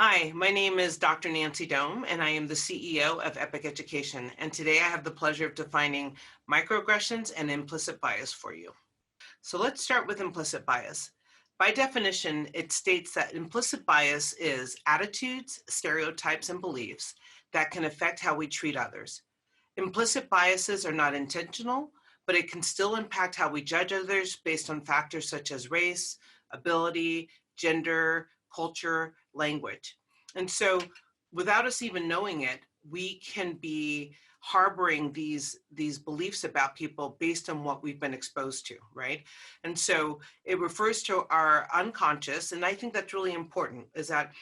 Hi, my name is Dr. Nancy Dome, and I am the CEO of Epic Education. And today I have the pleasure of defining microaggressions and implicit bias for you. So let's start with implicit bias. By definition, it states that implicit bias is attitudes, stereotypes, and beliefs that can affect how we treat others. Implicit biases are not intentional, but it can still impact how we judge others based on factors such as race, ability, gender, culture, language. And so, without us even knowing it, we can be harboring these beliefs about people based on what we've been exposed to, right? And so it refers to our unconscious, and I think that's really important, is that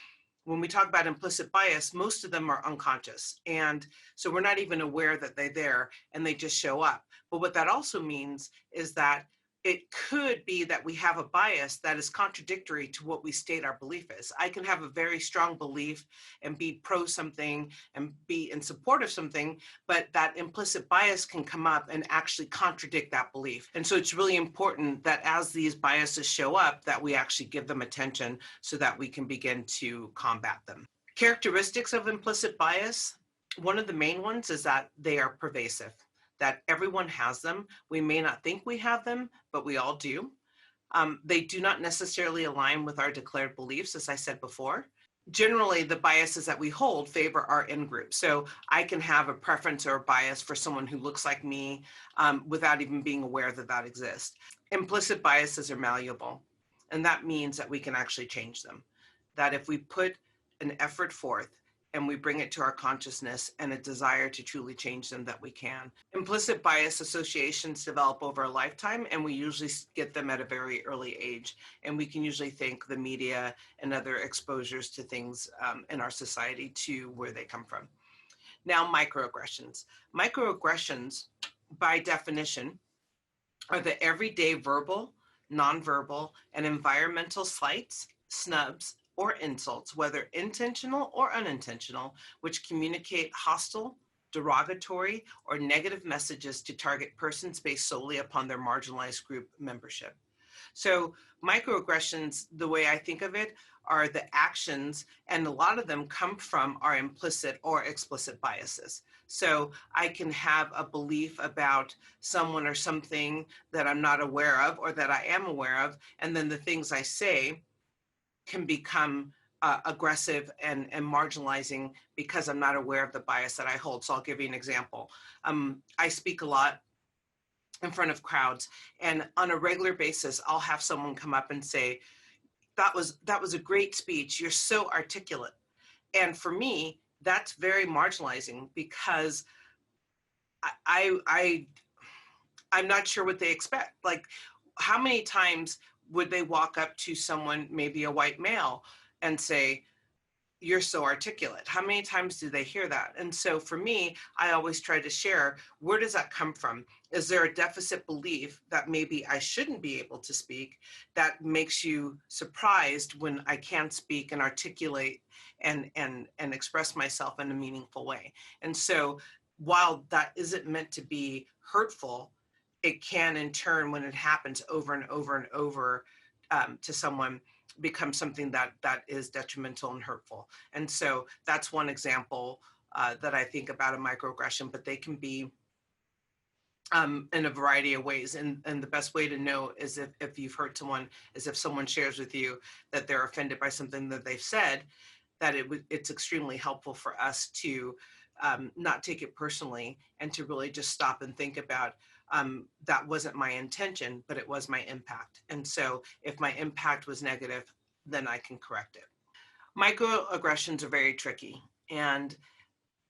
when we talk about implicit bias, most of them are unconscious. And so we're not even aware that they're there and they just show up. But what that also means is that it could be that we have a bias that is contradictory to what we state our belief is. I can have a very strong belief and be pro something and be in support of something, but that implicit bias can come up and actually contradict that belief. And so it's really important that as these biases show up, that we actually give them attention so that we can begin to combat them. Characteristics of implicit bias, one of the main ones is that they are pervasive, that everyone has them. We may not think we have them, but we all do. They do not necessarily align with our declared beliefs, as I said before. Generally, the biases that we hold favor our in-group. So I can have a preference or a bias for someone who looks like me without even being aware that that exists. Implicit biases are malleable, and that means that we can actually change them. That if we put an effort forth and we bring it to our consciousness and a desire to truly change them, that we can. Implicit bias associations develop over a lifetime, and we usually get them at a very early age. And we can usually thank the media and other exposures to things in our society to where they come from. Now, microaggressions. Microaggressions, by definition, are the everyday verbal, nonverbal, and environmental slights, snubs, or insults, whether intentional or unintentional, which communicate hostile, derogatory, or negative messages to target persons based solely upon their marginalized group membership. So microaggressions, the way I think of it, are the actions, and a lot of them come from our implicit or explicit biases. So I can have a belief about someone or something that I'm not aware of or that I am aware of, and then the things I say can become aggressive and marginalizing because I'm not aware of the bias that I hold. So I'll give you an example. I speak a lot in front of crowds, and on a regular basis, I'll have someone come up and say, that was a great speech. You're so articulate. And for me, that's very marginalizing because I'm not sure what they expect. Like, how many times would they walk up to someone, maybe a white male, and say, you're so articulate? How many times do they hear that? And so for me, I always try to share, where does that come from? Is there a deficit belief that maybe I shouldn't be able to speak that makes you surprised when I can speak and articulate and express myself in a meaningful way? And so while that isn't meant to be hurtful, it can in turn, when it happens over and over and over to someone, become something that is detrimental and hurtful. And so that's one example that I think about a microaggression, but they can be in a variety of ways. And the best way to know is if you've hurt someone, is if someone shares with you that they're offended by something that they've said, that it's extremely helpful for us to not take it personally and to really just stop and think about that wasn't my intention, but it was my impact. And so if my impact was negative, then I can correct it. Microaggressions are very tricky, and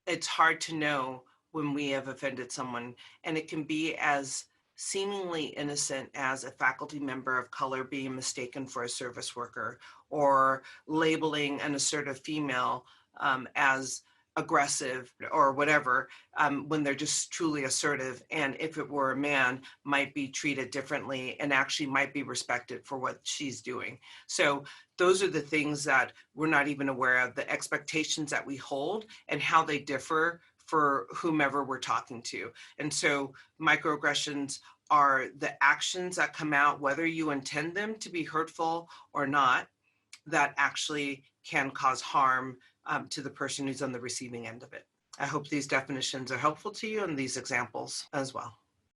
it's hard to know when we have offended someone. And it can be as seemingly innocent as a faculty member of color being mistaken for a service worker, or labeling an assertive female as aggressive or whatever, when they're just truly assertive, and if it were a man, might be treated differently and actually might be respected for what she's doing. So those are the things that we're not even aware of, the expectations that we hold and how they differ for whomever we're talking to. And so microaggressions are the actions that come out, whether you intend them to be hurtful or not, that actually can cause harm to the person who's on the receiving end of it. I hope these definitions are helpful to you and these examples as well.